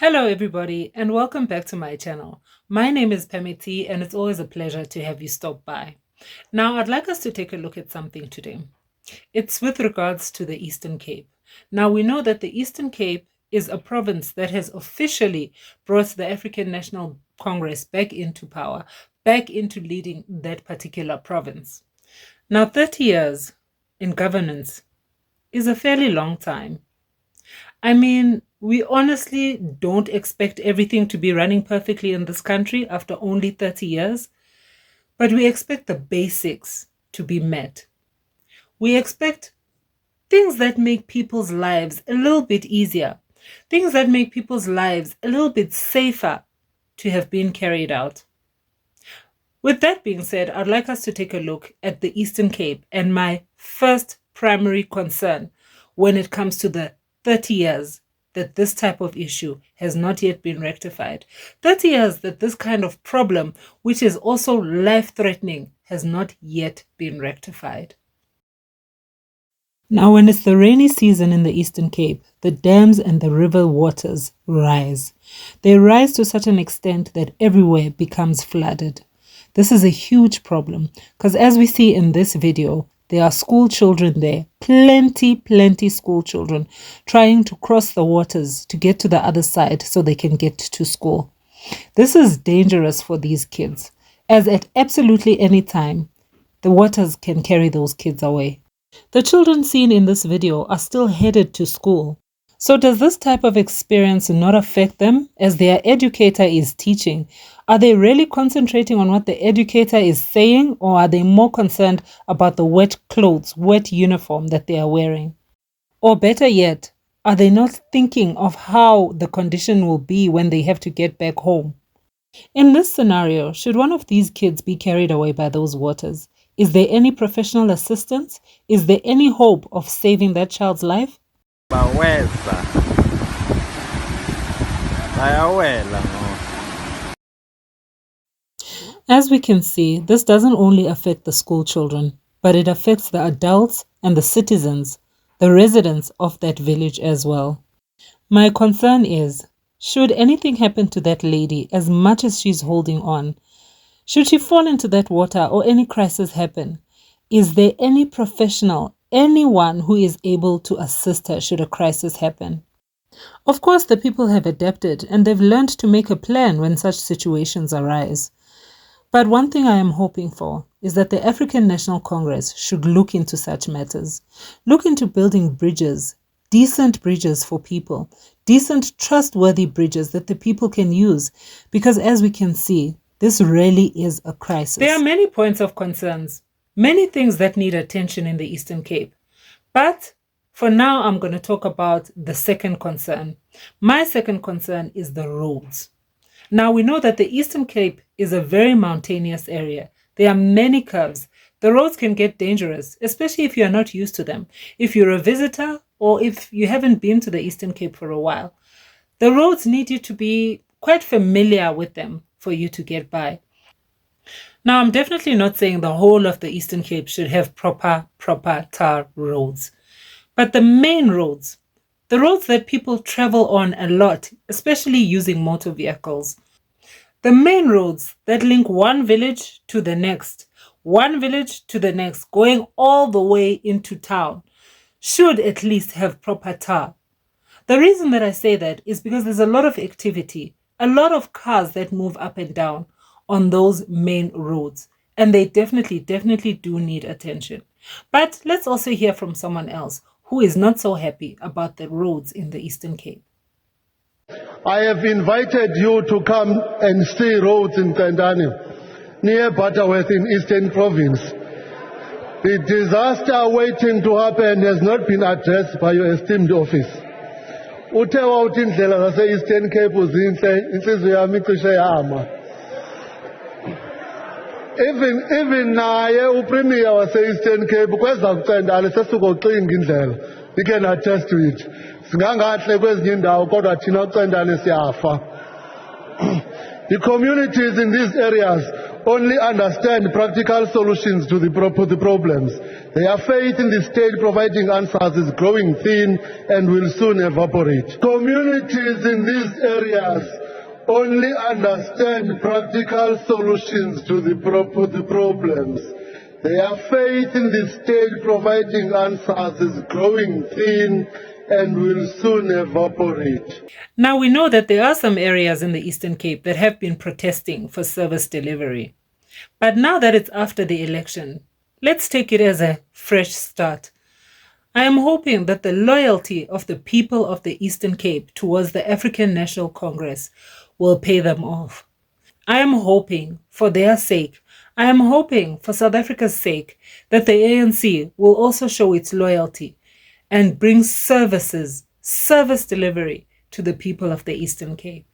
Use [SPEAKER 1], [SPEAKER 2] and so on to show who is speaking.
[SPEAKER 1] Hello everybody and welcome back to my channel. My name is Pamiti and it's always a pleasure to have you stop by. Now I'd like us to take a look at something today. It's with regards to the Eastern Cape. Now we know that the Eastern Cape is a province that has officially brought the African National Congress back into power, back into leading that particular province. Now 30 years in governance is a fairly long time. I mean, we honestly don't expect everything to be running perfectly in this country after only 30 years, but we expect the basics to be met. We expect things that make people's lives a little bit easier, things that make people's lives a little bit safer to have been carried out. With that being said, I'd like us to take a look at the Eastern Cape and my first primary concern when it comes to the 30 years that this type of issue has not yet been rectified. 30 years that this kind of problem, which is also life-threatening, has not yet been rectified. Now, when it's the rainy season in the Eastern Cape, the dams and the river waters rise. They rise to such an extent that everywhere becomes flooded. This is a huge problem because as we see in this video, there are school children there, plenty school children trying to cross the waters to get to the other side so they can get to school. This is dangerous for these kids, as at absolutely any time, the waters can carry those kids away. The children seen in this video are still headed to school. So does this type of experience not affect them as their educator is teaching? Are they really concentrating on what the educator is saying, or are they more concerned about the wet clothes, wet uniform that they are wearing? Or better yet, are they not thinking of how the condition will be when they have to get back home? In this scenario, should one of these kids be carried away by those waters, is there any professional assistance? Is there any hope of saving that child's life? As we can see, this doesn't only affect the school children, but it affects the adults and the citizens, the residents of that village as well. My concern is, should anything happen to that lady, as much as she's holding on, should she fall into that water or any crisis happen, is there any professional, anyone who is able to assist her should a crisis happen? Of course, the people have adapted and they've learned to make a plan when such situations arise. But one thing I am hoping for is that the African National Congress should look into such matters, look into building bridges, decent bridges for people, decent, trustworthy bridges that the people can use, because as we can see, this really is a crisis. There are many points of concerns, many things that need attention in the Eastern Cape. But for now, I'm going to talk about the second concern. My second concern is the roads. Now, we know that the Eastern Cape is a very mountainous area. There are many curves. The roads can get dangerous, especially if you are not used to them. If you're a visitor or if you haven't been to the Eastern Cape for a while, the roads need you to be quite familiar with them for you to get by. Now, I'm definitely not saying the whole of the Eastern Cape should have proper tar roads. But the main roads, the roads that people travel on a lot, especially using motor vehicles, the main roads that link one village to the next, going all the way into town, should at least have proper tar. The reason that I say that is because there's a lot of activity, a lot of cars that move up and down on those main roads, and they definitely do need attention. But let's also hear from someone else who is not so happy about the roads in the Eastern Cape.
[SPEAKER 2] I have invited you to come and see roads in Tendani, near Butterworth in Eastern Province. The disaster waiting to happen has not been addressed by your esteemed office. Uthewa uthi indlela zase-Eastern Cape zinhle, insizwe yami icishe yama. Even naye upremier wase-Eastern Cape kweza kucendana sesukoxinga indlela. We can attest to it. Singangahle kwezinye indawo kodwa thina kucendane siyafa. The communities in these areas only understand practical solutions to the problems. Their faith in the state providing answers is growing thin and will soon evaporate. Communities in these areas only understand practical solutions to the problems. Their faith in the state providing answers is growing thin and will soon evaporate.
[SPEAKER 1] Now we know that there are some areas in the Eastern Cape that have been protesting for service delivery. But now that it's after the election, let's take it as a fresh start. I am hoping that the loyalty of the people of the Eastern Cape towards the African National Congress will pay them off. I am hoping for their sake, I am hoping for South Africa's sake, that the ANC will also show its loyalty and bring service delivery to the people of the Eastern Cape.